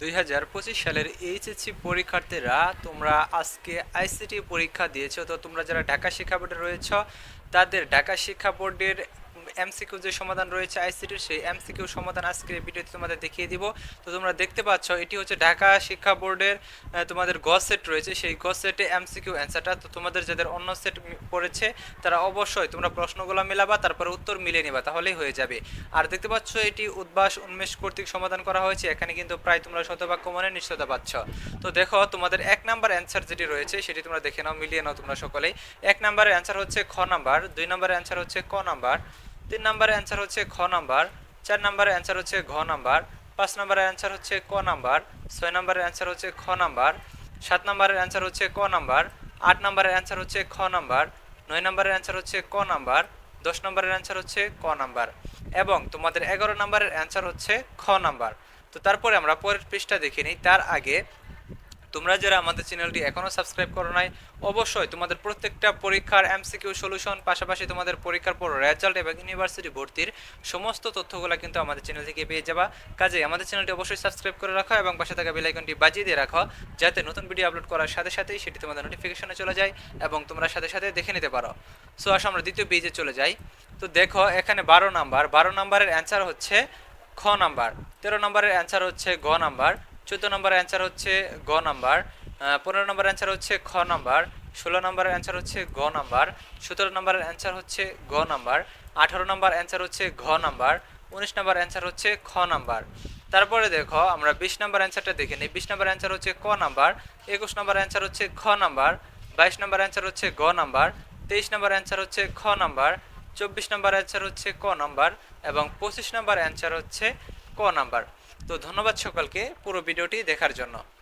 2025 সালের এইচএসসি পরীক্ষার্থীরা তোমরা আজকে আইসিটি পরীক্ষা দিয়েছো। তো তোমরা যারা ঢাকা শিক্ষা বোর্ডে রয়েছ তাদের ঢাকা শিক্ষা বোর্ডের এমসিকিউ যে সমাধান রয়েছে আইসিটির, সেই এমসিকিউ সমাধান আজকের এই ভিডিওতে তোমাদের দেখিয়ে দিব। তো তোমরা দেখতে পাচ্ছ এটি হচ্ছে ঢাকা শিক্ষা বোর্ডের তোমাদের গ সেট রয়েছে, সেই গ সেটে এমসিকিউ অ্যান্সারটা। তো তোমাদের যাদের অন্য সেট পড়েছে তারা অবশ্যই তোমরা প্রশ্নগুলো মেলাবা, তারপরে উত্তর মিলিয়ে নিবা, তাহলেই হয়ে যাবে। আর দেখতে পাচ্ছ এটি উদ্ভাস উন্মেষ কর্তৃক সমাধান করা হয়েছে। এখানে কিন্তু প্রায় তোমরা শতভাগ মনে নিশ্চয়তা পাচ্ছ। তো দেখো তোমাদের এক নাম্বার অ্যান্সার যেটি রয়েছে সেটি তোমরা দেখে নাও, মিলিয়ে নাও তোমরা সকলেই। এক নাম্বারের অ্যান্সার হচ্ছে খ নাম্বার, 2 নাম্বারের অ্যান্সার হচ্ছে ক নাম্বার, 3 নাম্বারের অ্যান্সার হচ্ছে খ নাম্বার, 4 নাম্বারের অ্যান্সার হচ্ছে ঘ নাম্বার, 5 নাম্বারের অ্যান্সার হচ্ছে ক নাম্বার, 6 নাম্বারের অ্যান্সার হচ্ছে খ নাম্বার, 7 নাম্বারের অ্যান্সার হচ্ছে ক নাম্বার, 8 নাম্বারের অ্যান্সার হচ্ছে খ নাম্বার, 9 নাম্বারের অ্যান্সার হচ্ছে ক নাম্বার, 10 নম্বরের অ্যান্সার হচ্ছে ক নাম্বার এবং তোমাদের 11 নম্বরের অ্যান্সার হচ্ছে খ নাম্বার। তো তারপরে আমরা পরের পৃষ্ঠা দেখে নিই। তার আগে তোমরা যারা আমাদের চ্যানেলটি এখনও সাবস্ক্রাইব করো নাই, অবশ্যই তোমাদের প্রত্যেকটা পরীক্ষার এমসিকিউ সলিউশন, পাশাপাশি তোমাদের পরীক্ষার পর রেজাল্ট এবং ইউনিভার্সিটি ভর্তির সমস্ত তথ্যগুলো কিন্তু আমাদের চ্যানেল থেকে পেয়ে যাবা। কাজেই আমাদের চ্যানেলটি অবশ্যই সাবস্ক্রাইব করে রাখো এবং পাশে থাকা বেল আইকনটি বাজিয়ে দিয়ে রাখো, যাতে নতুন ভিডিও আপলোড করার সাথে সাথেই সেটি তোমাদের নোটিফিকেশনে চলে যায় এবং তোমরা সাথে সাথে দেখে নিতে পারো। সো আসো আমরা দ্বিতীয় পেজে চলে যাই। তো দেখো এখানে 12 নম্বরের অ্যান্সার হচ্ছে খ নাম্বার, 13 নম্বরের অ্যান্সার হচ্ছে গ নাম্বার, 14 নম্বরের অ্যান্সার হচ্ছে গ নাম্বার, 15 নম্বরের অ্যান্সার হচ্ছে খ নাম্বার, 16 নম্বরের অ্যান্সার হচ্ছে গ নাম্বার, 17 নম্বরের অ্যান্সার হচ্ছে গ নাম্বার, 18 নম্বর অ্যান্সার হচ্ছে ঘ নাম্বার, 19 নম্বর অ্যান্সার হচ্ছে খ নাম্বার। তারপরে দেখো আমরা 20 নম্বর অ্যান্সারটা দেখে নিই। 20 নম্বর অ্যান্সার হচ্ছে ক নাম্বার, 21 নম্বর অ্যান্সার হচ্ছে খ নাম্বার, 22 নম্বর অ্যান্সার হচ্ছে গ নাম্বার, 23 নম্বর অ্যান্সার হচ্ছে খ নাম্বার, 24 নম্বর অ্যান্সার হচ্ছে ক নাম্বার এবং 25 নম্বর অ্যান্সার হচ্ছে ক নাম্বার। তো ধন্যবাদ সকলকে পুরো ভিডিওটি দেখার জন্য।